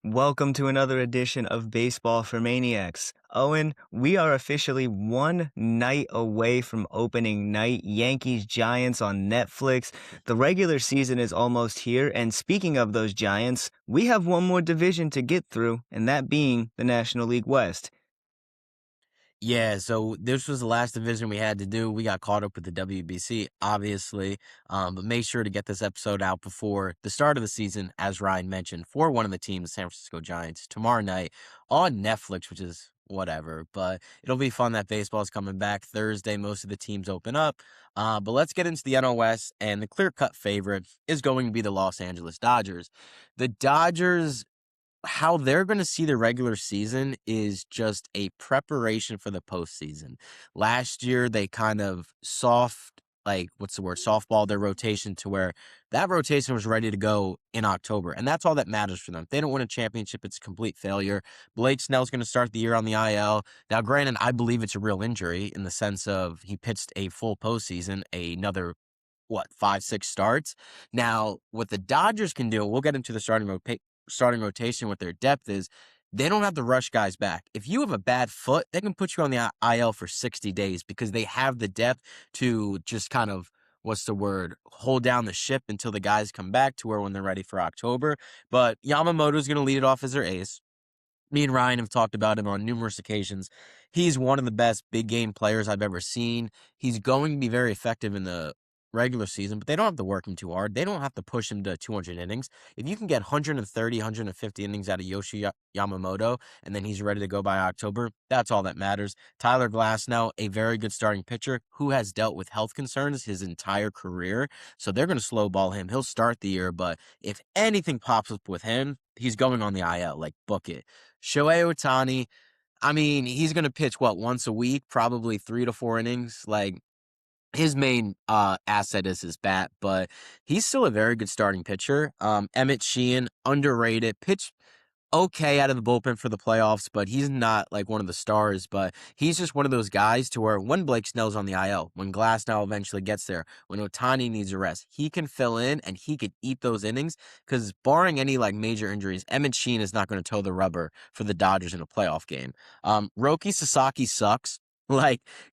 Welcome to another edition of Baseball for Maniacs. Owen, we are officially one night away from opening night, Yankees Giants on Netflix. The regular season is almost here, and speaking of those Giants, we have one more division to get through, and that being the National League West. Yeah, so this was the last division we had to do. We got caught up with the WBC, obviously, but make sure to get this episode out before the start of the season, as Ryan mentioned, for one of the teams, San Francisco Giants, tomorrow night on Netflix, which is whatever, but it'll be fun that baseball is coming back Thursday. Most of the teams open up, but let's get into the NL West, and the clear-cut favorite is going to be the Los Angeles Dodgers. The Dodgers, how they're going to see the regular season is just a preparation for the postseason. Last year, they kind of softball their rotation to where that rotation was ready to go in October. And that's all that matters for them. If they don't win a championship, it's a complete failure. Blake Snell's going to start the year on the IL. Now, granted, I believe it's a real injury in the sense of he pitched a full postseason, another 5, 6 starts. Now, what the Dodgers can do, we'll get into the starting rotation, what their depth is. They don't have to rush guys back. If you have a bad foot, they can put you on the IL for 60 days because they have the depth to just kind of, hold down the ship until the guys come back to where when they're ready for October. But Yamamoto's going to lead it off as their ace. Me and Ryan have talked about him on numerous occasions. He's one of the best big game players I've ever seen. He's going to be very effective in the regular season, but they don't have to work him too hard. They don't have to push him to 200 innings. If you can get 130, 150 innings out of Yamamoto, and then he's ready to go by October, that's all that matters. Tyler Glasnow, a very good starting pitcher who has dealt with health concerns his entire career, so they're going to slow ball him. He'll start the year, but if anything pops up with him, he's going on the IL, like book it. Shohei Ohtani, I mean, he's going to pitch once a week, probably 3 to 4 innings. Like, his main asset is his bat, but he's still a very good starting pitcher. Emmett Sheehan, underrated, pitched okay out of the bullpen for the playoffs, but he's not like one of the stars. But he's just one of those guys to where when Blake Snell's on the IL, when Glasnow eventually gets there, when Ohtani needs a rest, he can fill in and he could eat those innings. Because barring any major injuries, Emmett Sheehan is not going to toe the rubber for the Dodgers in a playoff game. Roki Sasaki sucks.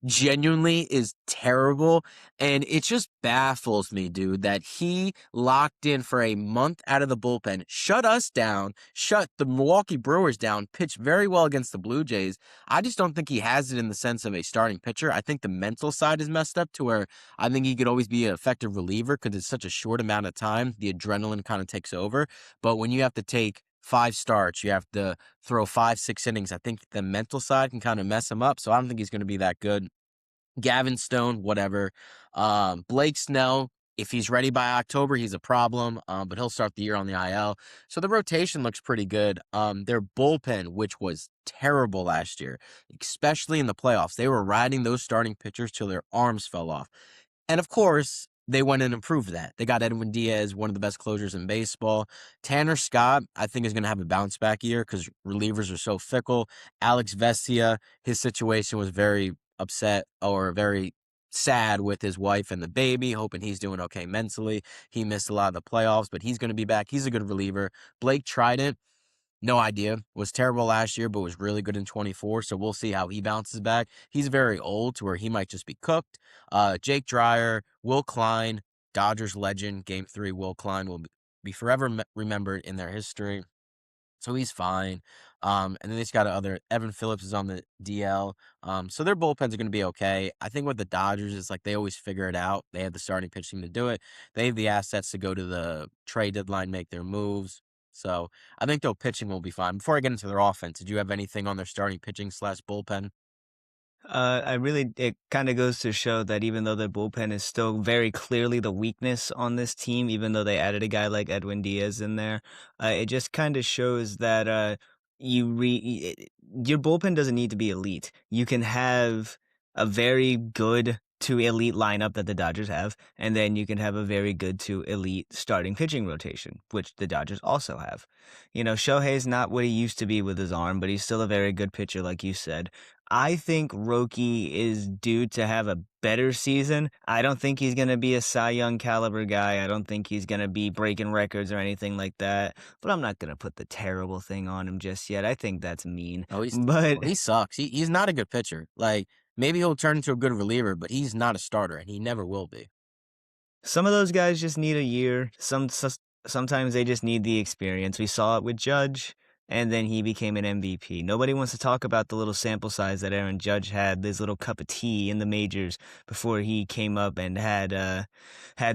Genuinely is terrible. And it just baffles me, dude, that he locked in for a month out of the bullpen, shut us down, shut the Milwaukee Brewers down, pitched very well against the Blue Jays. I just don't think he has it in the sense of a starting pitcher. I think the mental side is messed up to where I think he could always be an effective reliever because it's such a short amount of time. The adrenaline kind of takes over. But when you have to take 5 starts, you have to throw 5, 6 innings. I think the mental side can kind of mess him up. So I don't think he's going to be that good. Gavin Stone, whatever. Blake Snell, if he's ready by October, he's a problem, but he'll start the year on the IL. So the rotation looks pretty good. Their bullpen, which was terrible last year, especially in the playoffs, they were riding those starting pitchers till their arms fell off. And of course, they went and improved that. They got Edwin Diaz, one of the best closers in baseball. Tanner Scott, I think, is going to have a bounce back year because relievers are so fickle. Alex Vesia, his situation was very upset or very sad with his wife and the baby, hoping he's doing okay mentally. He missed a lot of the playoffs, but he's going to be back. He's a good reliever. Blake Trident, no idea. Was terrible last year, but was really good in 24. So we'll see how he bounces back. He's very old to where he might just be cooked. Jake Dreyer, Will Klein, Dodgers legend, Game 3. Will Klein will be forever remembered in their history. So he's fine. And then they've got Evan Phillips is on the DL. So their bullpens are going to be okay. I think with the Dodgers is they always figure it out. They have the starting pitching to do it. They have the assets to go to the trade deadline, make their moves. So I think their pitching will be fine. Before I get into their offense, did you have anything on their starting pitching / bullpen? It kind of goes to show that even though the bullpen is still very clearly the weakness on this team, even though they added a guy like Edwin Diaz in there, it just kind of shows that your bullpen doesn't need to be elite. You can have a very good to elite lineup that the Dodgers have, and then you can have a very good to elite starting pitching rotation, which the Dodgers also have. Shohei's not what he used to be with his arm, but he's still a very good pitcher, like you said. I think Roki is due to have a better season. I don't think he's going to be a Cy Young caliber guy. I don't think he's going to be breaking records or anything like that. But I'm not going to put the terrible thing on him just yet. I think that's mean. Oh, he's But terrible. He sucks. He's not a good pitcher. Like, maybe he'll turn into a good reliever, but he's not a starter, and he never will be. some of those guys just need a year. Sometimes they just need the experience. We saw it with Judge, and then he became an MVP. Nobody wants to talk about the little sample size that Aaron Judge had, this little cup of tea in the majors before he came up and had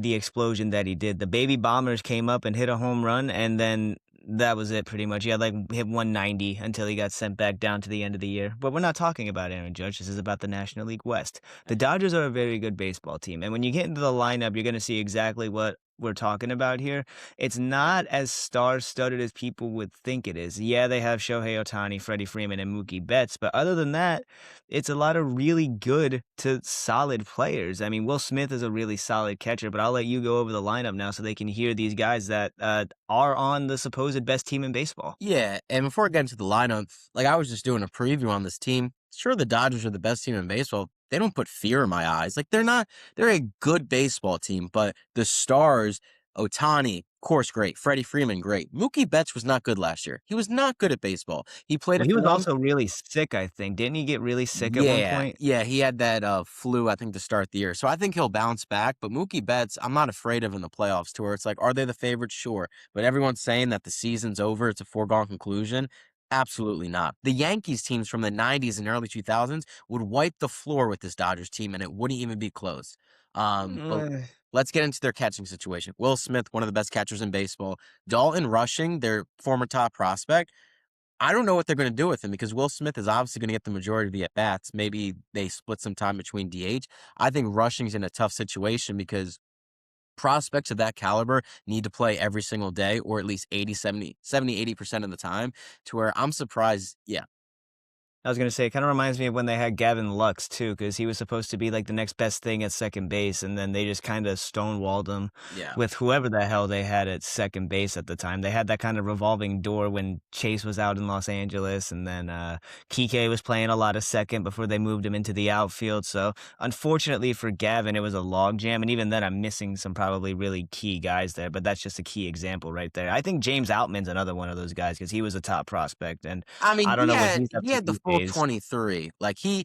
the explosion that he did. The baby bombers came up and hit a home run, and then that was it pretty much. He had like hit 190 until he got sent back down to the end of the year. But we're not talking about Aaron Judge. This is about the National League West. The Dodgers are a very good baseball team. And when you get into the lineup, you're going to see exactly what we're talking about here. It's not as star-studded as people would think it is. Yeah, they have Shohei Ohtani, Freddie Freeman, and Mookie Betts, but other than that, it's a lot of really good to solid players. I mean, Will Smith is a really solid catcher, but I'll let you go over the lineup now so they can hear these guys that are on the supposed best team in baseball. Yeah, and before I get into the lineup, like I was just doing a preview on this team. Sure, the Dodgers are the best team in baseball. They don't put fear in my eyes. Like they're not. They're a good baseball team, but the stars, Otani, of course, great. Freddie Freeman, great. Mookie Betts was not good last year. He was not good at baseball. He played Well, it he for was one. also really sick, I think. Didn't he get really sick at one Yeah, point? yeah, he had that flu, I think, to start the year. So I think he'll bounce back. But Mookie Betts, I'm not afraid of in the playoffs to where it's like, are they the favorites? Sure. But everyone's saying that the season's over, it's a foregone conclusion. Absolutely not. The Yankees teams from the 90s and early 2000s would wipe the floor with this Dodgers team, and it wouldn't even be close. But Mm, let's get into their catching situation. Will Smith, one of the best catchers in baseball. Dalton Rushing, their former top prospect. I don't know what they're going to do with him because Will Smith is obviously going to get the majority of the at bats. Maybe they split some time between DH. I think Rushing's in a tough situation because prospects of that caliber need to play every single day or at least 80% of the time to where I'm surprised. Yeah. I was gonna say, it kind of reminds me of when they had Gavin Lux too, because he was supposed to be like the next best thing at second base, and then they just kind of stonewalled him Yeah. with whoever the hell they had at second base at the time. They had that kind of revolving door when Chase was out in Los Angeles, and then Kike was playing a lot of second before they moved him into the outfield. So unfortunately for Gavin, it was a logjam, and even then, I'm missing some probably really key guys there. But that's just a key example right there. I think James Outman's another one of those guys because he was a top prospect, and I mean, I don't know what he's up he to had the these full days. 23. Like he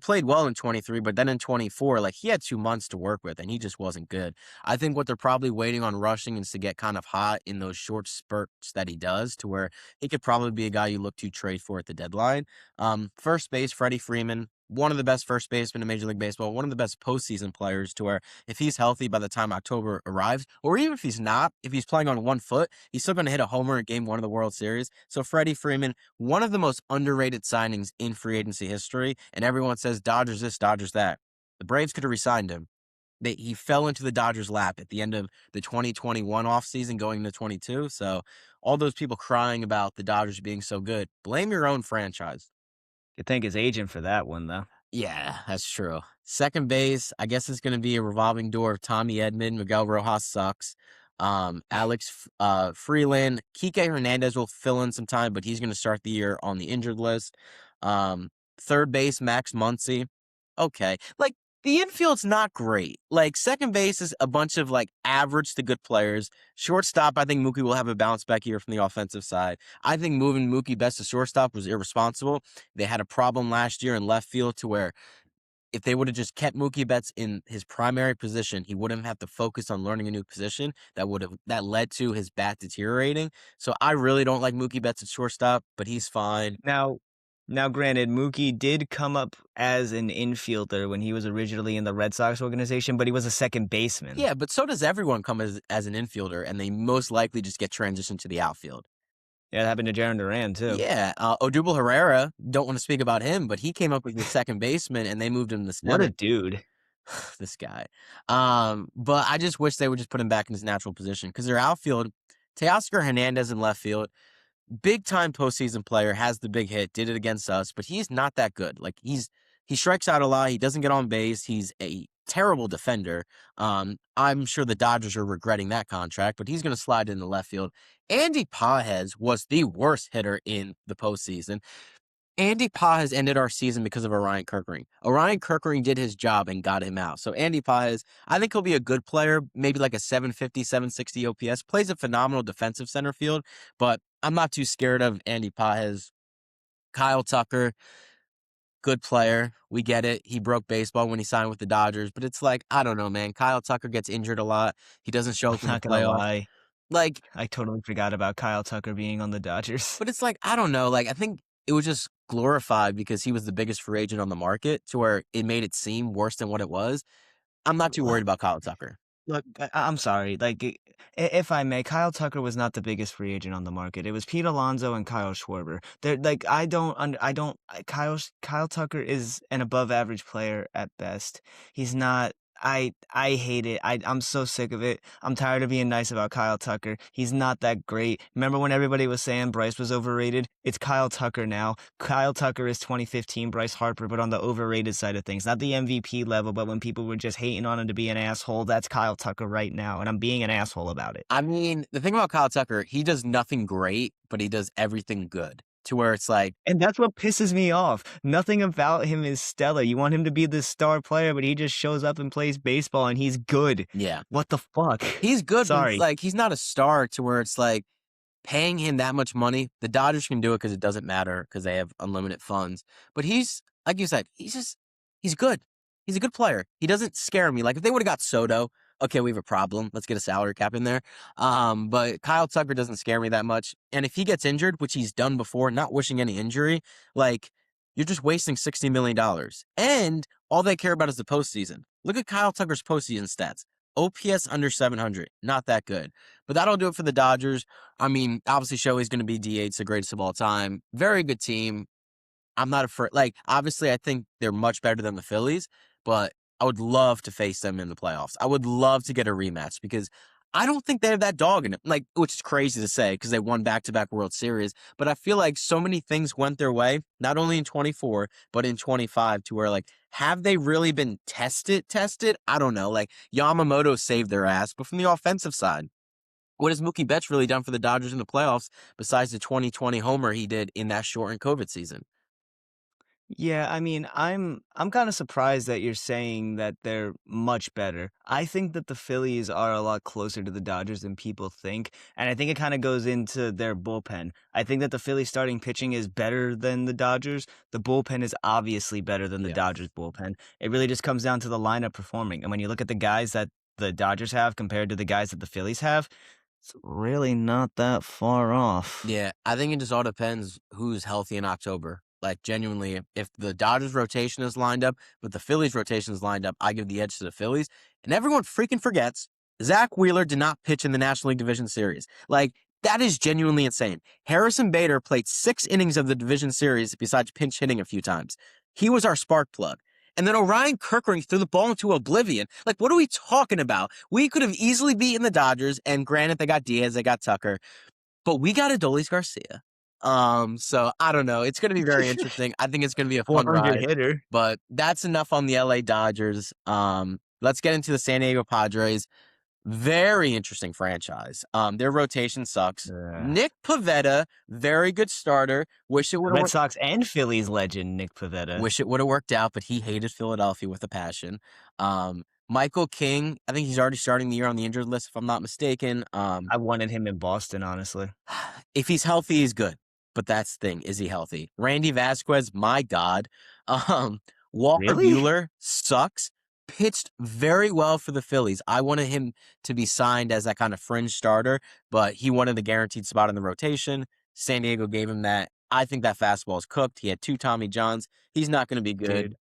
played well in 23, but then in 24, like he had 2 months to work with and he just wasn't good. I think what they're probably waiting on Rushing is to get kind of hot in those short spurts that he does to where he could probably be a guy you look to trade for at the deadline. First base, Freddie Freeman. One of the best first basemen in Major League Baseball, one of the best postseason players to where if he's healthy by the time October arrives, or even if he's not, if he's playing on 1 foot, he's still going to hit a homer in game one of the World Series. So Freddie Freeman, one of the most underrated signings in free agency history, and everyone says Dodgers this, Dodgers that. The Braves could have re-signed him. He fell into the Dodgers' lap at the end of the 2021 offseason going into 22. So all those people crying about the Dodgers being so good, blame your own franchise. You thank his agent for that one, though. Yeah, that's true. Second base, I guess it's going to be a revolving door of Tommy Edman. Miguel Rojas sucks. Freeland, Kike Hernandez will fill in some time, but he's going to start the year on the injured list. Third base, Max Muncy. Okay. Like, the infield's not great. Like, second base is a bunch of, like, average to good players. Shortstop, I think Mookie will have a bounce back year from the offensive side. I think moving Mookie Betts to shortstop was irresponsible. They had a problem last year in left field to where if they would have just kept Mookie Betts in his primary position, he wouldn't have to focus on learning a new position. That led to his bat deteriorating. So I really don't like Mookie Betts at shortstop, but he's fine. Now, granted, Mookie did come up as an infielder when he was originally in the Red Sox organization, but he was a second baseman. Yeah, but so does everyone come as an infielder, and they most likely just get transitioned to the outfield. Yeah, it happened to Jaron Duran, too. Yeah, Odubel Herrera, don't want to speak about him, but he came up with the second baseman, and they moved him to What a center. dude. This guy. But I just wish they would just put him back in his natural position because their outfield, Teoscar Hernandez in left field, big time postseason player, has the big hit, did it against us, but he's not that good. Like he strikes out a lot, he doesn't get on base, he's a terrible defender. I'm sure the Dodgers are regretting that contract, but he's going to slide in the left field. Andy Pages was the worst hitter in the postseason. Andy Paz ended our season because of Orion Kirkering. Orion Kirkering did his job and got him out. So Andy Paz, I think he'll be a good player, maybe like a 750, 760 OPS. Plays a phenomenal defensive center field, but I'm not too scared of Andy Paz. Kyle Tucker, good player. We get it. He broke baseball when he signed with the Dodgers, but it's like, I don't know, man. Kyle Tucker gets injured a lot. He doesn't show I'm up in the not gonna playoffs. lie. Like, I totally forgot about Kyle Tucker being on the Dodgers. but it's like, I don't know. Like, I think it was just glorified because he was the biggest free agent on the market to where it made it seem worse than what it was. I'm not too worried about Kyle Tucker. Look, I'm sorry. Like, if I may, Kyle Tucker was not the biggest free agent on the market. It was Pete Alonso and Kyle Schwarber. They're like, Kyle Tucker is an above average player at best. He's not. I hate it. I'm so sick of it. I'm tired of being nice about Kyle Tucker. He's not that great. Remember when everybody was saying Bryce was overrated? It's Kyle Tucker now. Kyle Tucker is 2015 Bryce Harper, but on the overrated side of things. Not the MVP level, but when people were just hating on him to be an asshole, that's Kyle Tucker right now, and I'm being an asshole about it. I mean, the thing about Kyle Tucker, he does nothing great, but he does everything good to where it's like, And that's what pisses me off. Nothing about him is stellar. You want him to be this star player, but he just shows up and plays baseball and he's good. yeah, What the fuck? he's good, but it's Sorry. like, he's not a star to where it's like paying him that much money. The Dodgers can do it because it doesn't matter because they have unlimited funds. But he's, like you said, he's good. He's a good player. He doesn't scare me. Like if they would have got Soto, okay, we have a problem. Let's get a salary cap in there. But Kyle Tucker doesn't scare me that much. And if he gets injured, which he's done before, not wishing any injury, like you're just wasting $60 million. And all they care about is the postseason. Look at Kyle Tucker's postseason stats. OPS under 700, not that good. But that'll do it for the Dodgers. I mean, obviously, Shohei's going to be DH, the greatest of all time. Very good team. I'm not afraid. Like, obviously, I think they're much better than the Phillies, but I would love to face them in the playoffs. I would love to get a rematch because I don't think they have that dog in it. Like, which is crazy to say because they won back-to-back World Series. But I feel like so many things went their way, not only in 24, but in 25, to where, like, have they really been tested? I don't know. Like, Yamamoto saved their ass, but from the offensive side, what has Mookie Betts really done for the Dodgers in the playoffs besides the 2020 homer he did in that shortened COVID season? Yeah, I mean, I'm kind of surprised that you're saying that they're much better. I think that the Phillies are a lot closer to the Dodgers than people think, and I think it kind of goes into their bullpen. I think that the Phillies starting pitching is better than the Dodgers. The bullpen is obviously better than the Yeah. Dodgers bullpen. It really just comes down to the lineup performing. And when you look at the guys that the Dodgers have compared to the guys that the Phillies have, it's really not that far off. Yeah, I think it just all depends who's healthy in October. Like, genuinely, if the Dodgers rotation is lined up, but the Phillies rotation is lined up, I give the edge to the Phillies. And everyone freaking forgets Zach Wheeler did not pitch in the National League Division Series. Like, that is genuinely insane. Harrison Bader played 6 innings of the Division Series besides pinch hitting a few times. He was our spark plug. And then Orion Kirkering threw the ball into oblivion. Like, what are we talking about? We could have easily beaten the Dodgers, and granted, they got Diaz, they got Tucker, but we got Adolis Garcia. So I don't know. It's going to be very interesting. I think it's going to be a fun 400 ride. hitter. But that's enough on the LA Dodgers. Let's get into the San Diego Padres. Very interesting franchise. Their rotation sucks. Nick Pivetta, very good starter. Wish it would have Red Sox and Phillies legend Nick Pivetta. Wish it would have worked out, but he hated Philadelphia with a passion. Michael King, I think he's already starting the year on the injured list, if I'm not mistaken. I wanted him in Boston, honestly. If he's healthy, he's good. But that's the thing. Is he healthy? Randy Vasquez, my God. Walker Really? Buehler sucks. Pitched very well for the Phillies. I wanted him to be signed as that kind of fringe starter, but he wanted the guaranteed spot in the rotation. San Diego gave him that. I think that fastball is cooked. He had 2 Tommy Johns. He's not going to be good.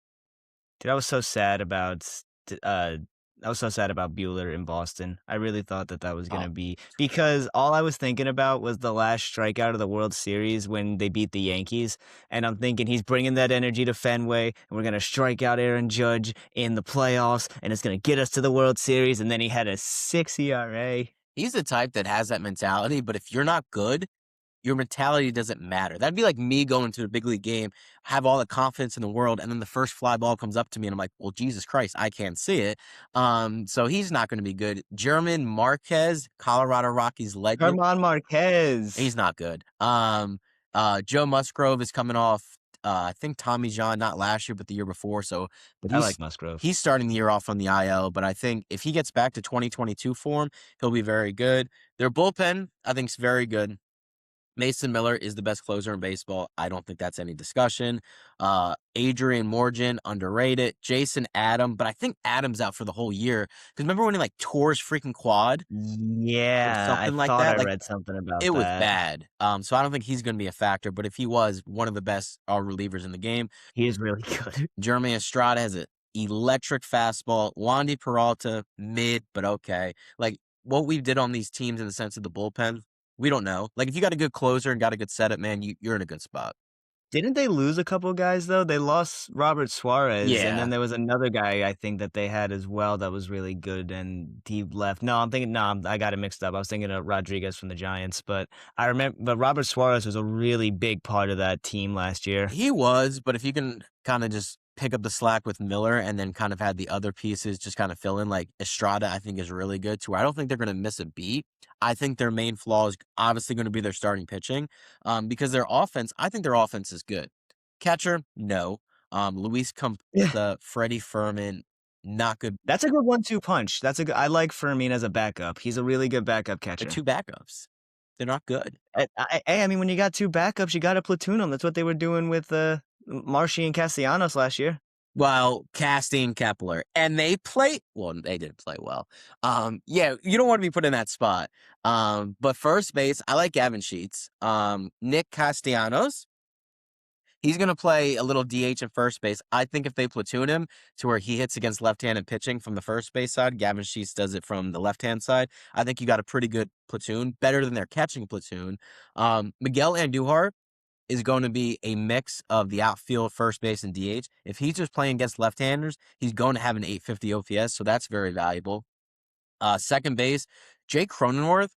Dude, I was so sad about Bueller in Boston. I really thought that was gonna be because all I was thinking about was the last strikeout of the World Series when they beat the Yankees, and I'm thinking he's bringing that energy to Fenway, and we're gonna strike out Aaron Judge in the playoffs, and it's gonna get us to the World Series. And then he had a 6 ERA. He's the type that has that mentality, but if you're not good, your mentality doesn't matter. That'd be like me going to a big league game, have all the confidence in the world, and then the first fly ball comes up to me, and I'm like, well, Jesus Christ, I can't see it. So he's not going to be good. German Marquez, Colorado Rockies legend. German Marquez. He's not good. Joe Musgrove is coming off I think Tommy John, not last year, but the year before. So, but I like Musgrove. he's starting the year off on the IL. But I think if he gets back to 2022 form, he'll be very good. Their bullpen, I think, is very good. Mason Miller is the best closer in baseball. I don't think that's any discussion. Adrian Morgan, underrated. Jason Adam, but I think Adam's out for the whole year. Because remember when he like tore his freaking quad or Yeah, I something like thought that? I Like read something about it was that. bad. So I don't think he's going to be a factor. But if he was, one of the best relievers in the game. He is really good. Jeremy Estrada has an electric fastball. Wandy Peralta, mid, but okay. Like what we did on these teams in the sense of the bullpen, we don't know. Like if you got a good closer and got a good setup, man, you're in a good spot. Didn't they lose a couple guys though? They lost Robert Suarez, and Yeah. then there was another guy I think that they had as well that was really good, and he left. No, I'm thinking. No, I got it mixed up. I was thinking of Rodriguez from the Giants, but I remember. But Robert Suarez was a really big part of that team last year. He was, but if you can kind of just pick up the slack with Miller and then kind of had the other pieces just kind of fill in, like Estrada, I think is really good too. I don't think they're going to miss a beat. I think their main flaw is obviously going to be their starting pitching, because their offense, I think their offense is good. Catcher, no. Luis Yeah, Campasa, Freddie Furman, not good. that's a good 1-2 punch. That's a good. I like Fermin as a backup. He's a really good backup They're catcher. two backups. They're not good. I mean, when you got two backups, you got to platoon them. That's what they were doing with Marshy and Castellanos last year. Well, Casting Kepler, and they play well. They didn't play well. Yeah, you don't want to be put in that spot. But first base, I like Gavin Sheets. Nick Castellanos, he's gonna play a little DH at first base. I think if they platoon him to where he hits against left-handed pitching from the first base side, Gavin Sheets does it from the left-hand side. I think you got a pretty good platoon, better than their catching platoon. Miguel Andujar is going to be a mix of the outfield, first base, and DH. If he's just playing against left-handers, he's going to have an 850 OPS, so that's very valuable. Second base, Jake Cronenworth,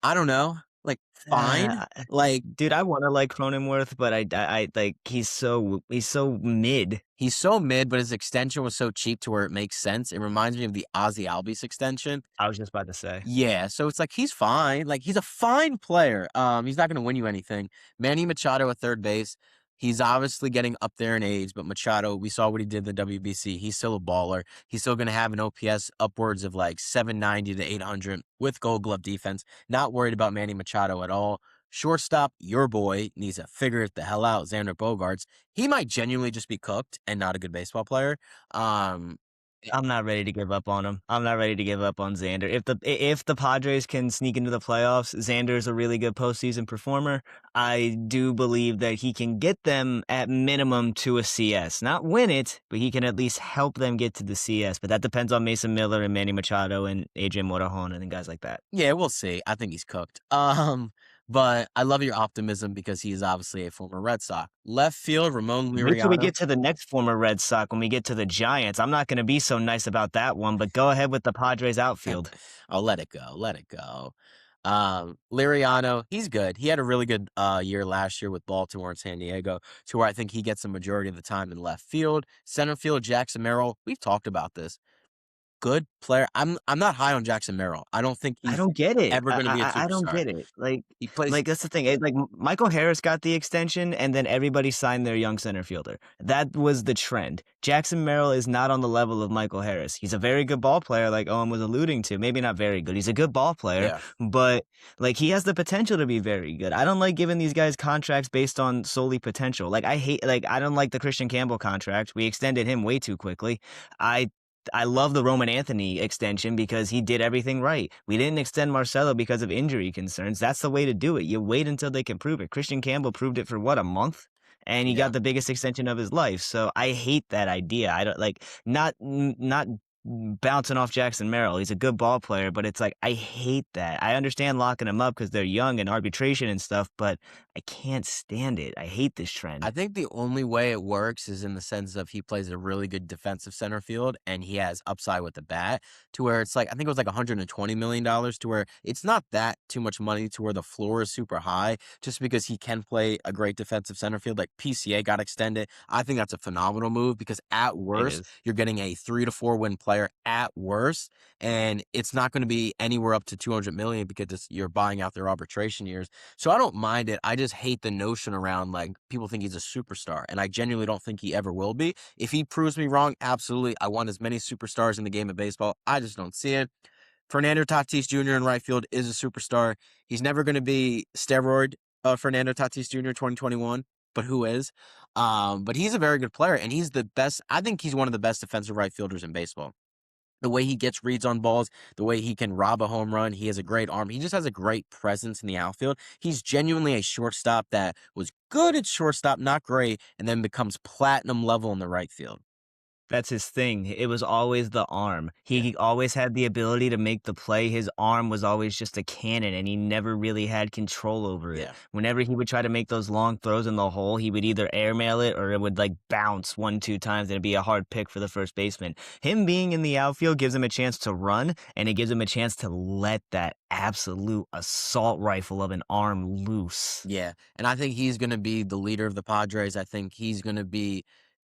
I don't know, like fine, Uh, like Dude, I want to like Cronenworth, but I like he's so mid. he's so mid, but his extension was so cheap to where it makes sense. It reminds me of the Ozzy Albies extension. I was just about to say. Yeah, so it's like he's fine. Like he's a fine player. He's not going to win you anything. Manny Machado at third base. He's obviously getting up there in age, but Machado, we saw what he did in the WBC. He's still a baller. He's still going to have an OPS upwards of like 790 to 800 with Gold Glove defense. Not worried about Manny Machado at all. Shortstop, your boy needs to figure it the hell out. Xander Bogaerts. He might genuinely just be cooked and not a good baseball player. Um, I'm not ready to give up on him. I'm not ready to give up on Xander. If the Padres can sneak into the playoffs, Xander's a really good postseason performer. I do believe that he can get them at minimum to a CS. Not win it, but he can at least help them get to the CS. But that depends on Mason Miller and Manny Machado and AJ Morejon and guys like that. Yeah, we'll see. I think he's cooked. But I love your optimism because he is obviously a former Red Sox. Left field, Ramon Wait till we Liriano. get to the next former Red Sox when we get to the Giants. I'm not going to be so nice about that one, but go ahead with the Padres outfield. I'll let it go. Let it go. Liriano, he's good. He had a really good year last year with Baltimore and San Diego, to where I think he gets the majority of the time in left field. Center field, Jackson Merrill. We've talked about this. Good player. I'm not high on Jackson Merrill. I don't think I he's don't get it. ever going to be a I don't superstar. get it. Like, He plays. like that's the thing. Like Michael Harris got the extension, and then everybody signed their young center fielder. That was the trend. Jackson Merrill is not on the level of Michael Harris. He's a very good ball player, like Owen was alluding to. Maybe not very good. He's a good ball player, Yeah. but like he has the potential to be very good. I don't like giving these guys contracts based on solely potential. Like I don't like the Christian Campbell contract. We extended him way too quickly. I love the Roman Anthony extension because he did everything right. We didn't extend Marcelo because of injury concerns. That's the way to do it. You wait until they can prove it. Christian Campbell proved it for what, a month? And he Yeah. got the biggest extension of his life. So I hate that idea. I don't like not bouncing off Jackson Merrill. He's a good ball player, but it's like I hate that. I understand locking him up because they're young and arbitration and stuff, but I can't stand it. I hate this trend. I think the only way it works is in the sense of he plays a really good defensive center field and he has upside with the bat, to where it's like, I think it was like $120 million, to where it's not that too much money to where the floor is super high just because he can play a great defensive center field. Like PCA got extended. I think that's a phenomenal move because at It worst, is. you're getting a 3 to 4 win player player at worst, and it's not going to be anywhere up to 200 million because you're buying out their arbitration years. So I don't mind it. I just hate the notion around like people think he's a superstar, and I genuinely don't think he ever will be. If he proves me wrong, absolutely, I want as many superstars in the game of baseball. I just don't see it. Fernando Tatis Jr. in right field is a superstar. He's never going to be steroid Fernando Tatis Jr. 2021, but who is? But he's a very good player, and he's the best. I think he's one of the best defensive right fielders in baseball. The way he gets reads on balls, the way he can rob a home run, he has a great arm. He just has a great presence in the outfield. He's genuinely a shortstop that was good at shortstop, not great, and then becomes platinum level in the right field. That's his thing. It was always the arm. He always had the ability to make the play. His arm was always just a cannon, and he never really had control over it. Yeah. Whenever he would try to make those long throws in the hole, he would either airmail it or it would like bounce 1, 2 times and it'd be a hard pick for the first baseman. Him being in the outfield gives him a chance to run, and it gives him a chance to let that absolute assault rifle of an arm loose. Yeah. And I think he's going to be the leader of the Padres. I think he's going to be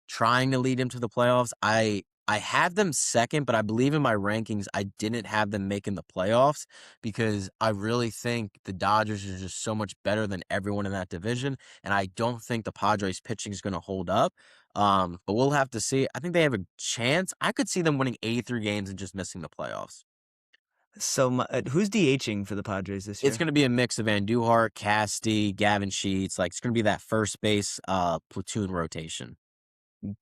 trying to lead him to the playoffs. I have them second, but I believe in my rankings, I didn't have them making the playoffs because I really think the Dodgers are just so much better than everyone in that division, and I don't think the Padres pitching is going to hold up. But we'll have to see. I think they have a chance. I could see them winning 83 games and just missing the playoffs. So, who's DHing for the Padres this It's year? going to be a mix of Andujar, Casty, Gavin Sheets. Like it's going to be that first base platoon rotation.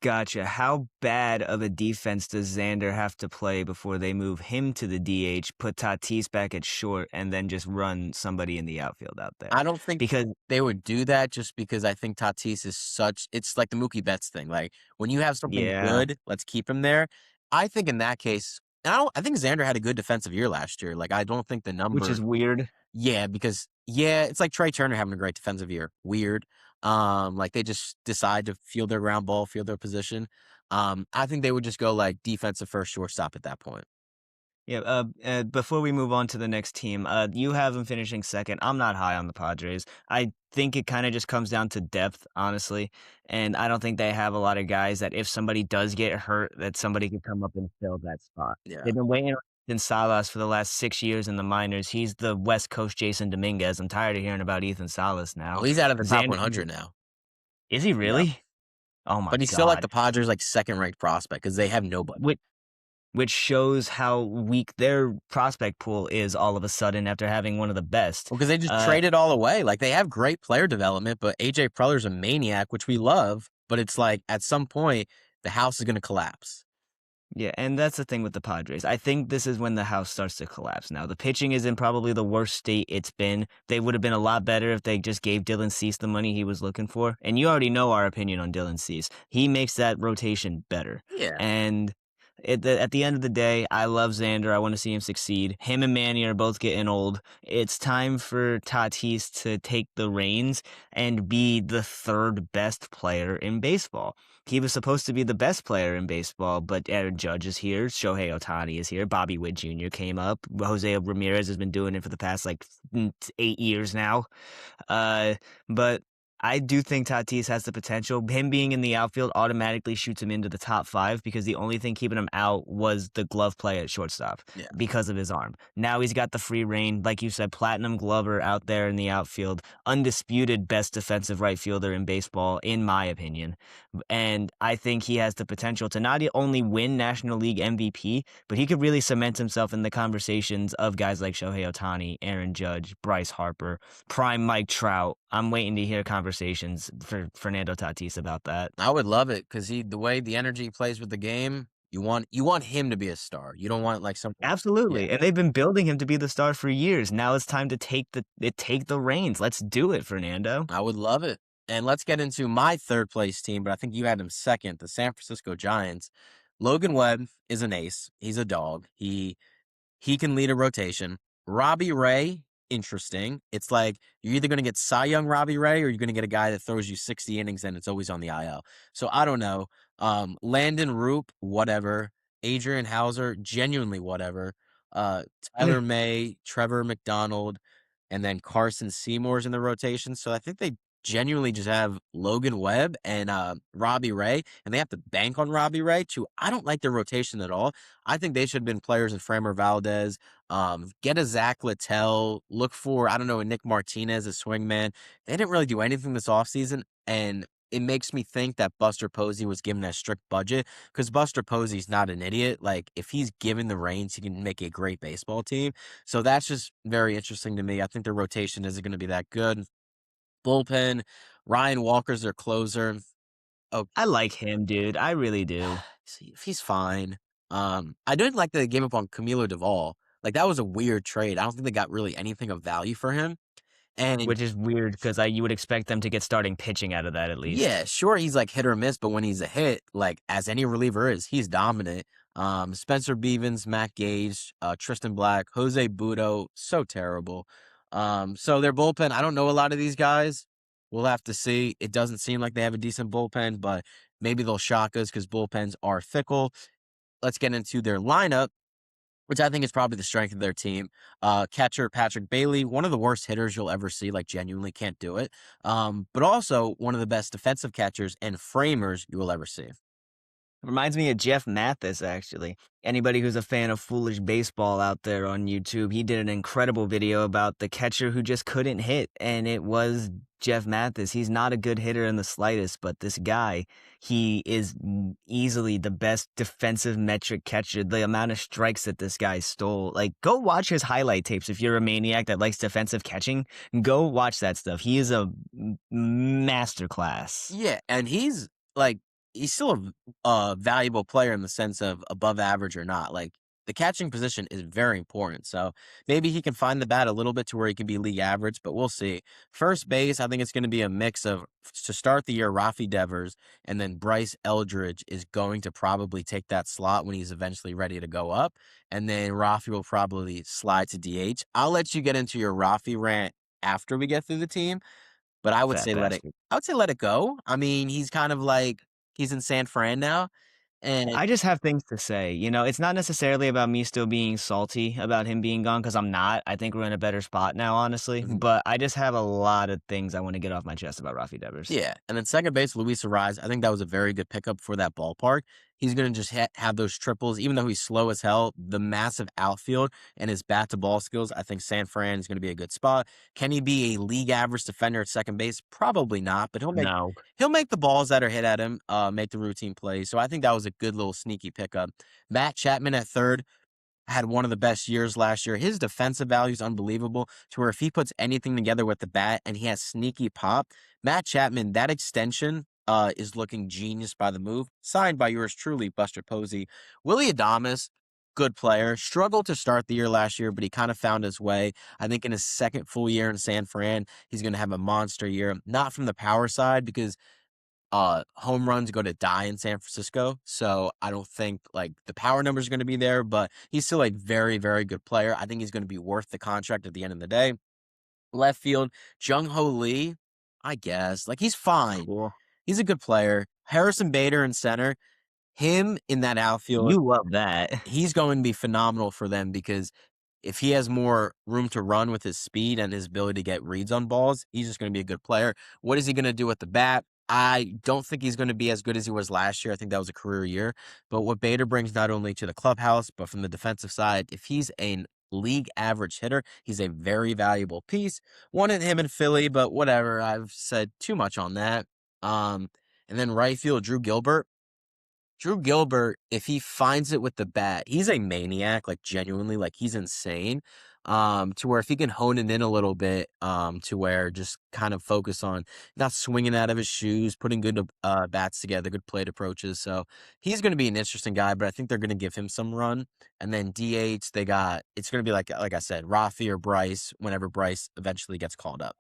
Gotcha. How bad of a defense does Xander have to play before they move him to the DH, put Tatis back at short, and then just run somebody in the outfield out there? I don't think Because they would do that just because I think Tatis is such it's like the Mookie Betts thing. Like when you have something yeah, good, let's keep him there. I think in that case, I think Xander had a good defensive year last year. Like I don't think the which number is weird. yeah, because it's like Trey Turner having a great defensive year. Weird. Like they just decide to field their ground ball, field their position. I think they would just go like defensive first shortstop at that point. Yeah. Before we move on to the next team, you have them finishing second. I'm not high on the Padres. I think it kind of just comes down to depth, honestly, and I don't think they have a lot of guys that if somebody does get hurt, that somebody could come up and fill that spot. Yeah. They've been waiting on Ethan Salas for the last 6 years in the minors. He's the West Coast Jason Dominguez. I'm tired of hearing about Ethan Salas Well, now. he's out of the top Xander, 100 now. is he Yeah. really? Oh my But he's still like God. the Padres like second ranked prospect because they have nobody. Which shows how weak their prospect pool is all of a sudden after having one of the best. Well, because they just Uh, traded all away. Like they have great player development, but AJ Preller's a maniac, which we love. But it's like at some point the house is going to collapse. yeah, and that's the thing with the Padres. I think this is when the house starts to collapse now. The pitching is in probably the worst state it's been. They would have been a lot better if they just gave Dylan Cease the money he was looking for. And you already know our opinion on Dylan Cease. He makes that rotation better. Yeah. And at the end of the day, I love Xander. I want to see him succeed. Him and Manny are both getting old. It's time for Tatis to take the reins and be the third best player in baseball. He was supposed to be the best player in baseball, but Aaron Judge is here. Shohei Ohtani is here. Bobby Witt Jr. came up. Jose Ramirez has been doing it for the past 8 years now. But I do think Tatis has the potential. Him being in the outfield automatically shoots him into the top five because the only thing keeping him out was the glove play at shortstop Yeah. because of his arm. Now he's got the free reign. Like you said, platinum glover out there in the outfield, undisputed best defensive right fielder in baseball, in my opinion. And I think he has the potential to not only win National League MVP, but he could really cement himself in the conversations of guys like Shohei Ohtani, Aaron Judge, Bryce Harper, prime Mike Trout. I'm waiting to hear conversations for Fernando Tatis about that. I would love it because the way the energy he plays with the game, you want him to be a star. You don't want like some Absolutely. Yeah. And they've been building him to be the star for years. Now it's time to take the reins. Let's do it, Fernando. I would love it. And let's get into my third place team, but I think you had him second, the San Francisco Giants. Logan Webb is an ace. He's a dog. He can lead a rotation. Robbie Ray, interesting. It's like you're either going to get Cy Young Robbie Ray or you're going to get a guy that throws you 60 innings and it's always on the IL. So I don't know. Landon Roop, whatever. Adrian Hauser, genuinely whatever. Tyler May, Trevor McDonald, and then Carson Seymour's in the rotation. So I think they genuinely just have Logan Webb and Robbie Ray, and they have to bank on Robbie Ray too. I don't like their rotation at all. I think they should have been players in Framer Valdez. Get a Zach Littell. Look for, I don't know, a Nick Martinez, a swingman. They didn't really do anything this offseason, and it makes me think that Buster Posey was given a strict budget because Buster Posey's not an idiot. Like, if he's given the reins, he can make a great baseball team. So that's just very interesting to me. I think their rotation isn't going to be that good. Bullpen, Ryan Walker's their closer. Oh, I like him, dude. I really do. see, if he's fine. I didn't like that they gave up on Camilo Duvall. Like, that was a weird trade. I don't think they got really anything of value for him. And Which is weird because you would expect them to get starting pitching out of that at least. yeah, sure, he's like hit or miss, but when he's a hit, like as any reliever is, he's dominant. Spencer Beavens, Matt Gage, Tristan Black, Jose Budo, so terrible. So their bullpen, I don't know a lot of these guys. We'll have to see. It doesn't seem like they have a decent bullpen, but maybe they'll shock us because bullpens are fickle. Let's get into their lineup, which I think is probably the strength of their team. Catcher Patrick Bailey, one of the worst hitters you'll ever see, like genuinely can't do it. But also one of the best defensive catchers and framers you will ever see. Reminds me of Jeff Mathis, actually. Anybody who's a fan of Foolish Baseball out there on YouTube, he did an incredible video about the catcher who just couldn't hit, and it was Jeff Mathis. He's not a good hitter in the slightest, but this guy, he is easily the best defensive metric catcher. The amount of strikes that this guy stole. Like, go watch his highlight tapes if you're a maniac that likes defensive catching. Go watch that stuff. He is a masterclass. Yeah, and he's still a valuable player in the sense of above average or not. Like, the catching position is very important. So maybe he can find the bat a little bit to where he can be league average, but we'll see. First base, I think it's going to be a mix of, to start the year, Rafi Devers, and then Bryce Eldridge is going to probably take that slot when he's eventually ready to go up. And then Rafi will probably slide to DH. I'll let you get into your Rafi rant after we get through the team, but I would Fat say bastard. let it go. I mean, he's kind of like, he's in San Fran now, and I just have things to say. It's not necessarily about me still being salty about him being gone because I'm not. I think we're in a better spot now, honestly. Mhm. But I just have a lot of things I want to get off my chest about Rafi Devers. Yeah, and then second base, Luis Arraez. I think that was a very good pickup for that ballpark. He's going to just have those triples, even though he's slow as hell. The massive outfield and his bat to ball skills, I think San Fran is going to be a good spot. Can he be a league average defender at second base? Probably not, but No. he'll make the balls that are hit at him, make the routine plays. So I think that was a good little sneaky pickup. Matt Chapman at third had one of the best years last year. His defensive value is unbelievable to where if he puts anything together with the bat and he has sneaky pop, Matt Chapman, that extension is looking genius by the move. Signed by yours truly, Buster Posey. Willie Adames, good player. Struggled to start the year last year, but he kind of found his way. I think in his second full year in San Fran, he's going to have a monster year. Not from the power side because home runs go to die in San Francisco. So I don't think like the power numbers are going to be there, but he's still a very, very good player. I think he's going to be worth the contract at the end of the day. Left field, Jung Ho Lee, I guess. Like, he's fine. Cool. He's a good player. Harrison Bader in center. Him in that outfield, You love that. he's going to be phenomenal for them because if he has more room to run with his speed and his ability to get reads on balls, he's just going to be a good player. What is he going to do with the bat? I don't think he's going to be as good as he was last year. I think that was a career year. But what Bader brings not only to the clubhouse, but from the defensive side, if he's a league average hitter, he's a very valuable piece. Wanted him in Philly, but whatever. I've said too much on that. And then right field, Drew Gilbert. Drew Gilbert, if he finds it with the bat, he's a maniac, like genuinely, like he's insane. To where if he can hone it in a little bit, to where just kind of focus on not swinging out of his shoes, putting good bats together, good plate approaches. So he's going to be an interesting guy, but I think they're going to give him some run. And then DH, it's going to be like I said, Rafi or Bryce, whenever Bryce eventually gets called up.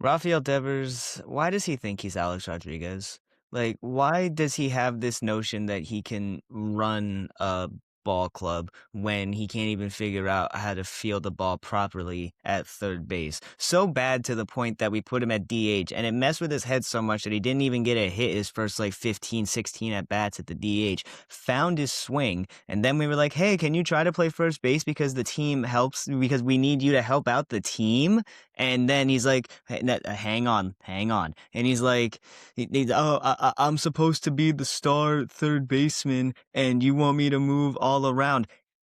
Rafael Devers, why does he think he's Alex Rodriguez? Like, why does he have this notion that he can run a ball club when he can't even figure out how to field the ball properly at third base? So bad to the point that we put him at DH, and it messed with his head so much that he didn't even get a hit his first 15, 16 at bats at the DH. Found his swing, and then we were like, hey, can you try to play first base because the team helps, because we need you to help out the team? And then he's like, hang on, hang on. And he's like, oh, I'm supposed to be the star third baseman, and you want me to move all around.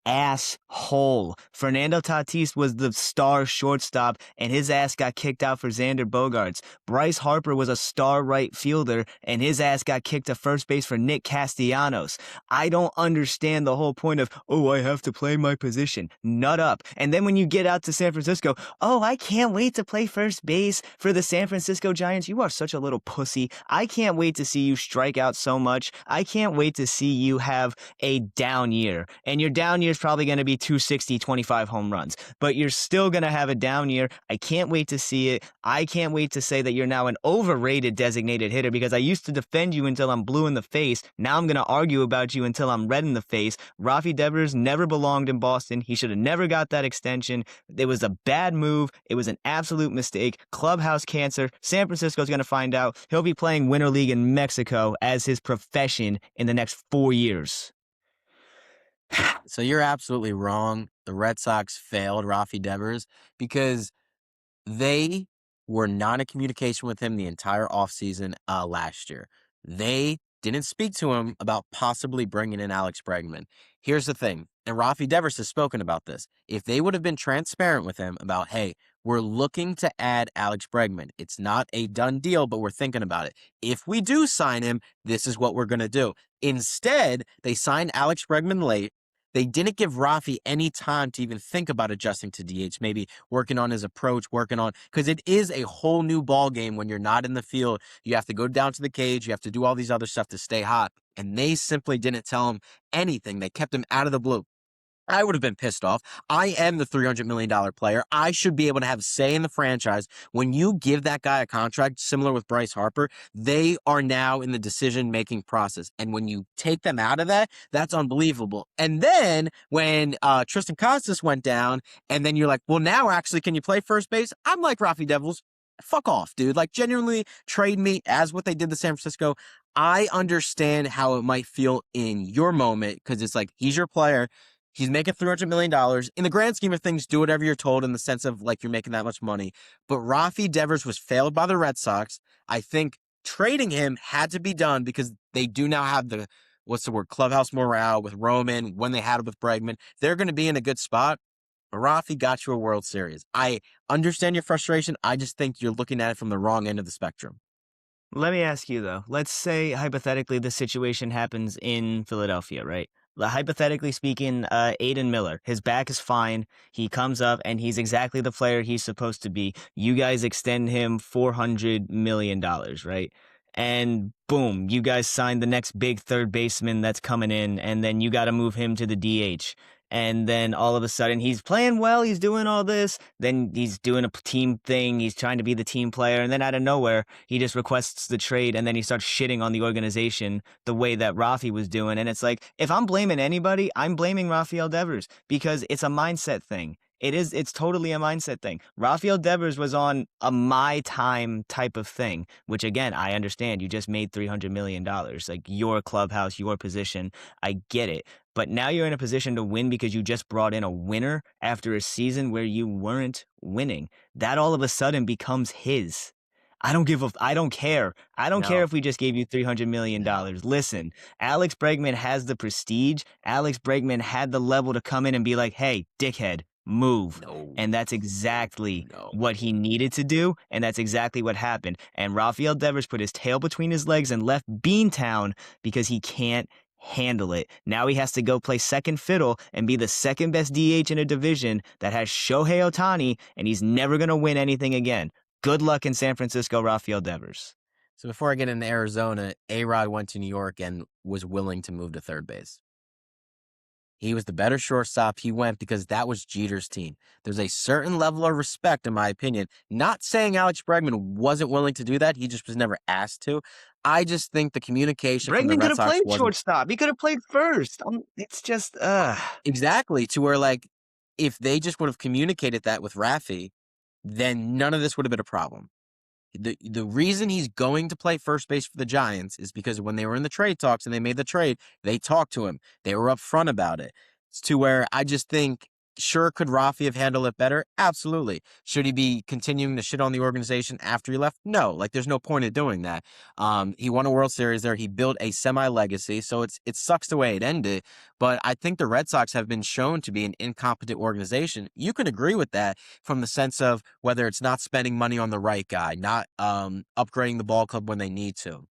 Asshole. Fernando Tatis was the star shortstop, and his ass got kicked out for Xander Bogaerts. Bryce Harper was a star right fielder, and his ass got kicked to first base for Nick Castellanos. I don't understand the whole point of, oh, I have to play my position. Nut up. And then when you get out to San Francisco, oh, I can't wait to play first base for the San Francisco Giants. You are such a little pussy. I can't wait to see you strike out so much. I can't wait to see you have a down year. And your down year is probably going to be 260, 25 home runs, but you're still going to have a down year. I can't wait to see it. I can't wait to say that you're now an overrated designated hitter, because I used to defend you until I'm blue in the face. Now I'm going to argue about you until I'm red in the face. Rafi Devers never belonged in Boston. He should have never got that extension. It was a bad move. It was an absolute mistake. Clubhouse cancer. San Francisco's going to find out. He'll be playing Winter League in Mexico as his profession in the next 4 years. So you're absolutely wrong. The Red Sox failed Rafi Devers because they were not in communication with him the entire offseason last year. They didn't speak to him about possibly bringing in Alex Bregman. Here's the thing, and Rafi Devers has spoken about this. If they would have been transparent with him about, hey, we're looking to add Alex Bregman. It's not a done deal, but we're thinking about it. If we do sign him, this is what we're going to do. Instead, they signed Alex Bregman late. They didn't give Rafi any time to even think about adjusting to DH, maybe working on his approach, because it is a whole new ball game when you're not in the field. You have to go down to the cage. You have to do all these other stuff to stay hot. And they simply didn't tell him anything. They kept him out of the blue. I would have been pissed off. I am the $300 million player. I should be able to have say in the franchise. When you give that guy a contract similar with Bryce Harper, they are now in the decision-making process. And when you take them out of that, that's unbelievable. And then when Tristan Casas went down, and then you're like, well, now actually, can you play first base? I'm like, Rafi Devils, fuck off, dude. Like, genuinely trade me, as what they did to San Francisco. I understand how it might feel in your moment, because it's like, he's your player. He's making $300 million. In the grand scheme of things, do whatever you're told in the sense of like you're making that much money. But Rafi Devers was failed by the Red Sox. I think trading him had to be done because they do now have the, clubhouse morale with Roman when they had it with Bregman. They're going to be in a good spot. But Rafi got you a World Series. I understand your frustration. I just think you're looking at it from the wrong end of the spectrum. Let me ask you, though. Let's say, hypothetically, this situation happens in Philadelphia, right? Hypothetically speaking, Aiden Miller, his back is fine. He comes up and he's exactly the player he's supposed to be. You guys extend him $400 million, right? And boom, you guys sign the next big third baseman that's coming in, and then you got to move him to the DH. And then all of a sudden he's playing well, he's doing all this, then he's doing a team thing, he's trying to be the team player, and then out of nowhere, he just requests the trade, and then he starts shitting on the organization the way that Rafi was doing. And it's like, if I'm blaming anybody, I'm blaming Rafael Devers, because it's a mindset thing. It's totally a mindset thing. Rafael Devers was on a my time type of thing, which again, I understand. You just made $300 million, like your clubhouse, your position. I get it. But now you're in a position to win because you just brought in a winner after a season where you weren't winning. That all of a sudden becomes his. I don't care. I don't care if we just gave you $300 million. Listen, Alex Bregman has the prestige. Alex Bregman had the level to come in and be like, hey, dickhead, move. And that's exactly what he needed to do, and that's exactly what happened. And Rafael Devers put his tail between his legs and left Beantown because he can't handle it. Now he has to go play second fiddle and be the second best DH in a division that has Shohei Ohtani, and he's never going to win anything again. Good luck in San Francisco, Rafael Devers. So before I get into Arizona, A-Rod went to New York and was willing to move to third base. He was the better shortstop. He went because that was Jeter's team. There's a certain level of respect, in my opinion. Not saying Alex Bregman wasn't willing to do that. He just was never asked to. I just think the communication from the Bregman Red could Sox have played wasn't... shortstop. He could have played first. It's just, Exactly, to where, like, if they just would have communicated that with Rafi, then none of this would have been a problem. The reason he's going to play first base for the Giants is because when they were in the trade talks and they made the trade, they talked to him. They were upfront about it. It's to where I just think Sure, could Rafi have handled it better? Absolutely. Should he be continuing to shit on the organization after he left? No, like there's no point in doing that. He won a World Series there. He built a semi-legacy, so it sucks the way it ended. But I think the Red Sox have been shown to be an incompetent organization. You can agree with that from the sense of whether it's not spending money on the right guy, not upgrading the ball club when they need to.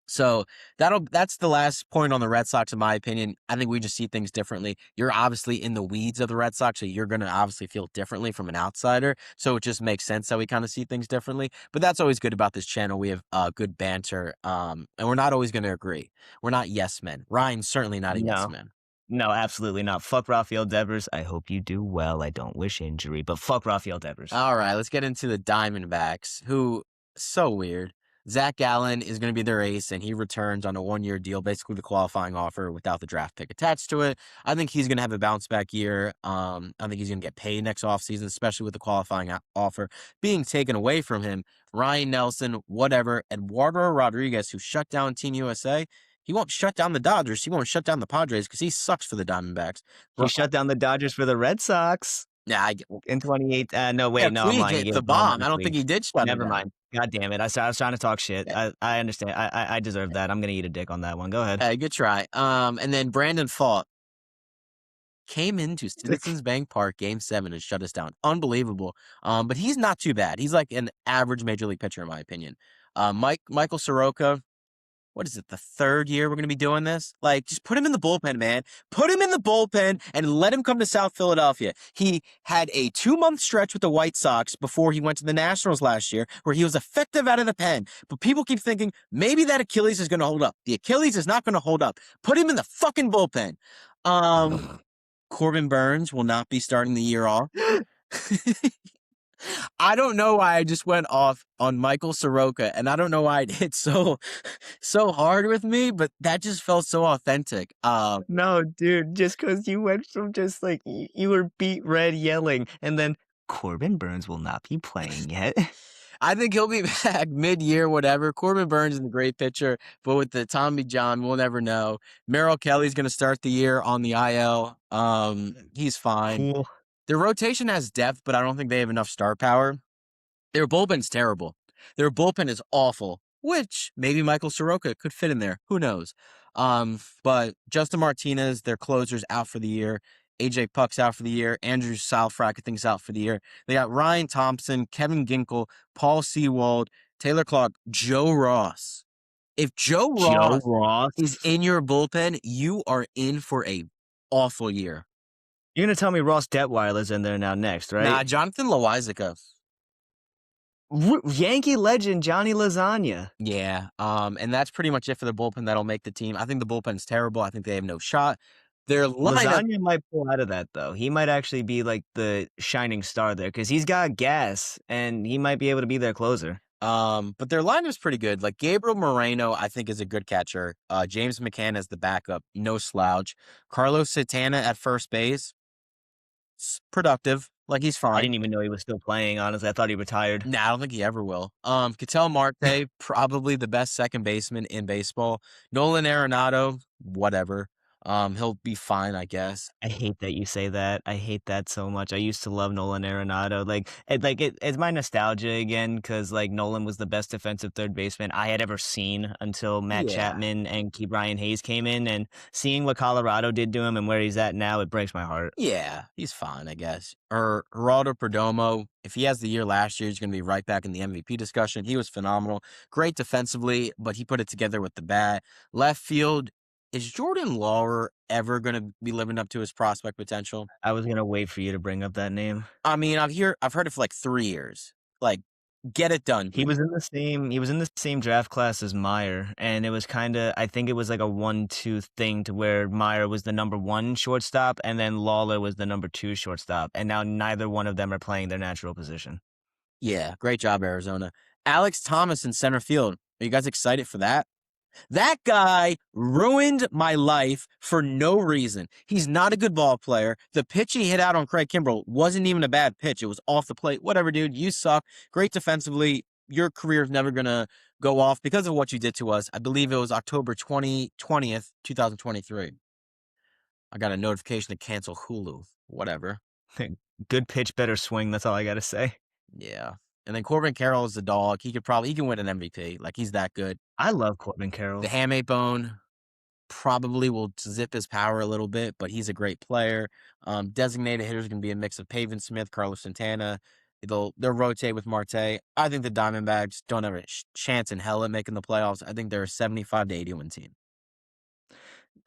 So that's the last point on the Red Sox, in my opinion. I think we just see things differently. You're obviously in the weeds of the Red Sox, so you're going to obviously feel differently from an outsider. So it just makes sense that we kind of see things differently. But that's always good about this channel. We have good banter, and we're not always going to agree. We're not yes men. Ryan's certainly not a yes No. man. No, absolutely not. Fuck Rafael Devers. I hope you do well. I don't wish injury, but fuck Rafael Devers. All right, let's get into the Diamondbacks, who so weird. Zach Gallen is going to be their ace, and he returns on a one-year deal, basically the qualifying offer without the draft pick attached to it. I think he's going to have a bounce-back year. I think he's going to get paid next offseason, especially with the qualifying offer being taken away from him. Ryan Nelson, whatever. Eduardo Rodriguez, who shut down Team USA, he won't shut down the Dodgers. He won't shut down the Padres because he sucks for the Diamondbacks. He shut down the Dodgers for the Red Sox. Yeah, in 28. No, wait, yeah, no, I'm Puig lying. hit the bomb. I don't think he did shut him Never down. mind. God damn it. I was trying to talk shit. Yeah. I understand. I deserve that. I'm going to eat a dick on that one. Go ahead. Hey, good try. And then Brandon Pfaadt came into Citizens Bank Park Game 7 and shut us down. Unbelievable. But he's not too bad. He's like an average major league pitcher, in my opinion. Michael Soroka, what is it, the third year we're going to be doing this? Like, just put him in the bullpen, man. Put him in the bullpen and let him come to South Philadelphia. He had a 2-month stretch with the White Sox before he went to the Nationals last year where he was effective out of the pen. But people keep thinking maybe that Achilles is going to hold up. The Achilles is not going to hold up. Put him in the fucking bullpen. Corbin Burns will not be starting the year off. I don't know why I just went off on Michael Soroka, and I don't know why it hit so hard with me, but that just felt so authentic. No, dude, just because you went from just like you were beat red yelling, and then Corbin Burns will not be playing yet. I think he'll be back mid-year, whatever. Corbin Burns is a great pitcher, but with the Tommy John, we'll never know. Merrill Kelly's going to start the year on the IL. He's fine. Cool. Their rotation has depth, but I don't think they have enough star power. Their bullpen's terrible. Their bullpen is awful, which maybe Michael Soroka could fit in there. Who knows? But Justin Martinez, their closer's out for the year. AJ Puck's out for the year. Andrew Salfrack, I think, is out for the year. They got Ryan Thompson, Kevin Ginkel, Paul Sewald, Taylor Clark, Joe Ross. If Joe Ross is in your bullpen, you are in for a awful year. You're going to tell me Ross Detweiler's in there now next, right? Nah, Jonathan Loizaga. Yankee legend Johnny Lasagna. Yeah, and that's pretty much it for the bullpen that'll make the team. I think the bullpen's terrible. I think they have no shot. Their lineup, Lasagna might pull out of that, though. He might actually be like the shining star there because he's got gas and he might be able to be their closer. But their lineup's pretty good. Like Gabriel Moreno, I think is a good catcher. James McCann as the backup, no slouch. Carlos Santana at first base, productive. Like he's fine. I didn't even know he was still playing, honestly. I thought he retired. Nah, I don't think he ever will. Ketel Marte, probably the best second baseman in baseball. Nolan Arenado, whatever. He'll be fine, I guess. I hate that you say that. I hate that so much. I used to love Nolan Arenado. It's my nostalgia again because like Nolan was the best defensive third baseman I had ever seen until Matt Chapman and Brian Hayes came in, and seeing what Colorado did to him and where he's at now, it breaks my heart. Yeah, he's fine, I guess. Or Geraldo Perdomo, if he has the year last year, he's going to be right back in the MVP discussion. He was phenomenal. Great defensively, but he put it together with the bat. Left field, is Jordan Lawler ever going to be living up to his prospect potential? I was going to wait for you to bring up that name. I mean, I've heard it for like 3 years. Like, get it done. He was in the same draft class as Meyer, and it was I think it was like a 1-2 thing to where Meyer was the number 1 shortstop and then Lawler was the number 2 shortstop, and now neither one of them are playing their natural position. Yeah, great job, Arizona. Alex Thomas in center field. Are you guys excited for that? That guy ruined my life for no reason. He's not a good ball player. The pitch he hit out on Craig Kimbrell wasn't even a bad pitch. It was off the plate. Whatever, dude. You suck. Great defensively. Your career is never going to go off because of what you did to us. I believe it was October 20th, 2023. I got a notification to cancel Hulu. Whatever. Good pitch, better swing. That's all I got to say. Yeah. And then Corbin Carroll is the dog. He can win an MVP. Like, he's that good. I love Corbin The Carroll. hamate bone probably will zip his power a little bit, but he's a great player. Designated hitters can be a mix of Pavin Smith, Carlos Santana. They'll rotate with Marte. I think the Diamondbacks don't have a chance in hell at making the playoffs. I think they're a 75 to 80 win team.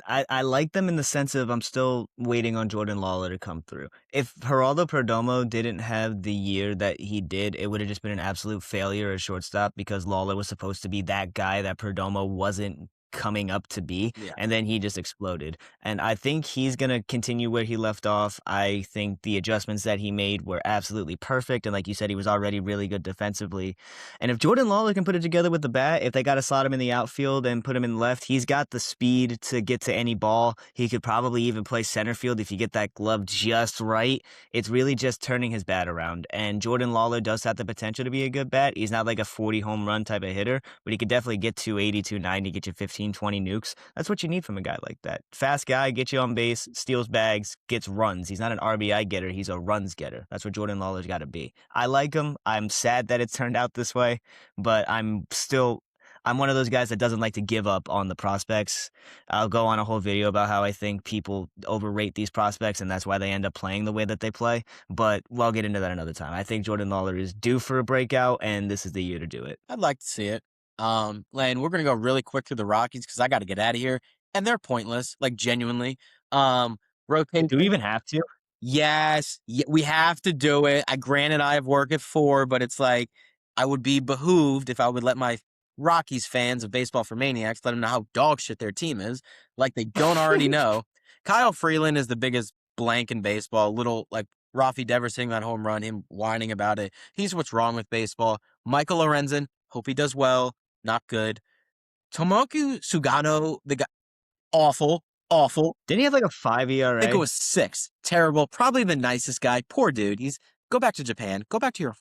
I like them in the sense of I'm still waiting on Jordan Lawler to come through. If Geraldo Perdomo didn't have the year that he did, it would have just been an absolute failure at shortstop because Lawler was supposed to be that guy that Perdomo wasn't coming up to be, Yeah. and then he just exploded. And I think he's going to continue where he left off. I think the adjustments that he made were absolutely perfect, and like you said, he was already really good defensively. And if Jordan Lawler can put it together with the bat, if they got to slot him in the outfield and put him in left, he's got the speed to get to any ball. He could probably even play center field if you get that glove just right. It's really just turning his bat around. And Jordan Lawler does have the potential to be a good bat. He's not like a 40 home run type of hitter, but he could definitely get 280, 290, get you 15, 20 nukes. That's what you need from a guy like that. Fast guy, gets you on base, steals bags, gets runs. He's not an RBI getter. He's a runs getter. That's what Jordan Lawler's got to be. I like him. I'm sad that it's turned out this way, but I'm one of those guys that doesn't like to give up on the prospects. I'll go on a whole video about how I think people overrate these prospects, and that's why they end up playing the way that they play. But we'll get into that another time. I think Jordan Lawler is due for a breakout, and this is the year to do it. I'd like to see it. Lane, we're gonna go really quick through the Rockies because I got to get out of here, and they're pointless, like genuinely. Rotation. Do we even have to? Yes, we have to do it. Granted, I have work at 4, but it's like I would be behooved if I would let my Rockies fans of Baseball for Maniacs let them know how dog shit their team is, like they don't already know. Kyle Freeland is the biggest blank in baseball. Little like Rafi Devers hitting that home run, him whining about it. He's what's wrong with baseball. Michael Lorenzen, hope he does well. Not good. Tomoki Sugano, the guy, awful. Didn't he have like a 5 ERA? I think it was 6. Terrible. Probably the nicest guy. Poor dude. Go back to Japan. Go back to your.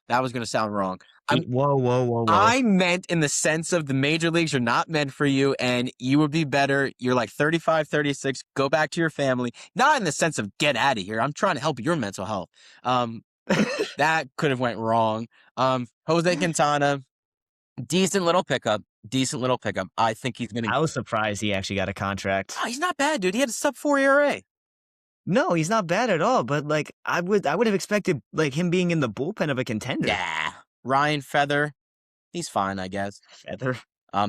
That was going to sound wrong. Whoa. I meant in the sense of the major leagues are not meant for you and you would be better. You're like 35, 36. Go back to your family. Not in the sense of get out of here. I'm trying to help your mental health. That could have went wrong. Jose Quintana, decent little pickup. I think he's going to. I was surprised he actually got a contract. Oh, he's not bad, dude. He had a sub-4 ERA. No, he's not bad at all. But like, I would have expected like him being in the bullpen of a contender. Yeah, Ryan Feather, he's fine, I guess. Feather.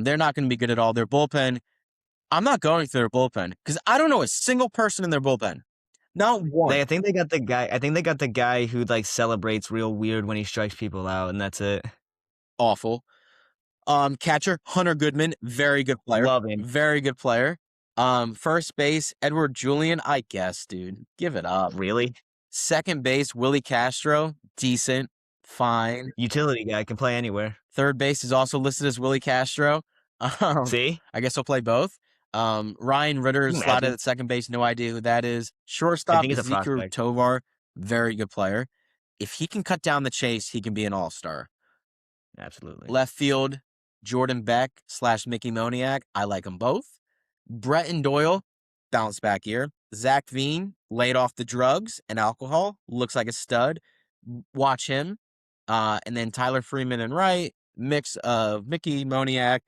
They're not going to be good at all. Their bullpen. I'm not going through their bullpen because I don't know a single person in their bullpen. Not one. I think they got the guy. I think they got the guy who like celebrates real weird when he strikes people out, and that's it. Awful. Catcher Hunter Goodman, very good player. Love him. Very good player. First base Edward Julian, I guess, dude. Give it up. Really? Second base Willie Castro, decent, fine. Utility guy, can play anywhere. Third base is also listed as Willie Castro. See? I guess he'll play both. Ryan Ritter is slotted at second base. No idea who that is. Shortstop Ezekiel Tovar, very good player. If he can cut down the chase, he can be an all-star. Absolutely. Left field, Jordan Beck / Mickey Moniak. I like them both. Bretton Doyle, bounce back year. Zach Veen, laid off the drugs and alcohol. Looks like a stud. Watch him. And then Tyler Freeman and right. Mix of Mickey Moniak,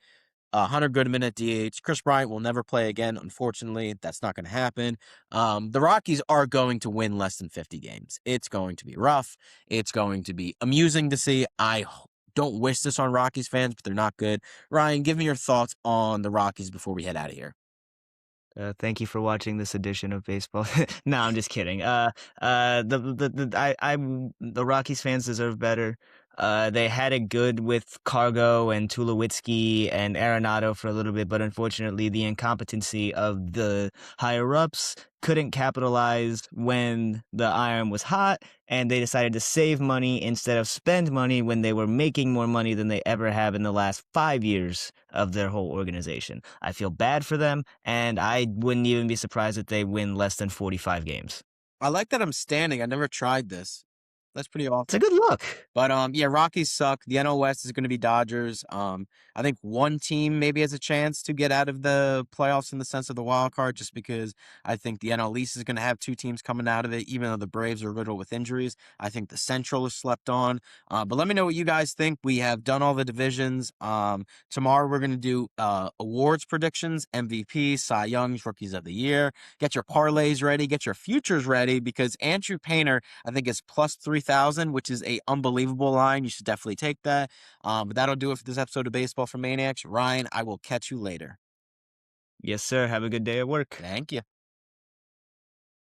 Hunter Goodman at DH. Chris Bryant will never play again. Unfortunately, that's not going to happen. The Rockies are going to win less than 50 games. It's going to be rough. It's going to be amusing to see. I don't wish this on Rockies fans, but they're not good. Ryan, give me your thoughts on the Rockies before we head out of here. Thank you for watching this edition of baseball. No, I'm just kidding. The Rockies fans deserve better. They had it good with Cargo and Tulowitzki and Arenado for a little bit, but unfortunately the incompetency of the higher-ups couldn't capitalize when the iron was hot, and they decided to save money instead of spend money when they were making more money than they ever have in the last 5 years of their whole organization. I feel bad for them, and I wouldn't even be surprised if they win less than 45 games. I like that I'm standing. I never tried this. That's pretty It's a awesome. good look. But yeah, Rockies suck. The NL West is going to be Dodgers. I think one team maybe has a chance to get out of the playoffs in the sense of the wild card, just because I think the NL East is going to have two teams coming out of it, even though the Braves are riddled with injuries. I think the Central is slept on. But let me know what you guys think. We have done all the divisions. Tomorrow we're going to do awards predictions, MVP, Cy Young's Rookies of the Year. Get your parlays ready, get your futures ready, because Andrew Painter, I think, is plus 3,000, which is a unbelievable line. You should definitely take that. But that'll do it for this episode of Baseball for Maniacs. Ryan, I will catch you later. Yes, sir. Have a good day at work. Thank you.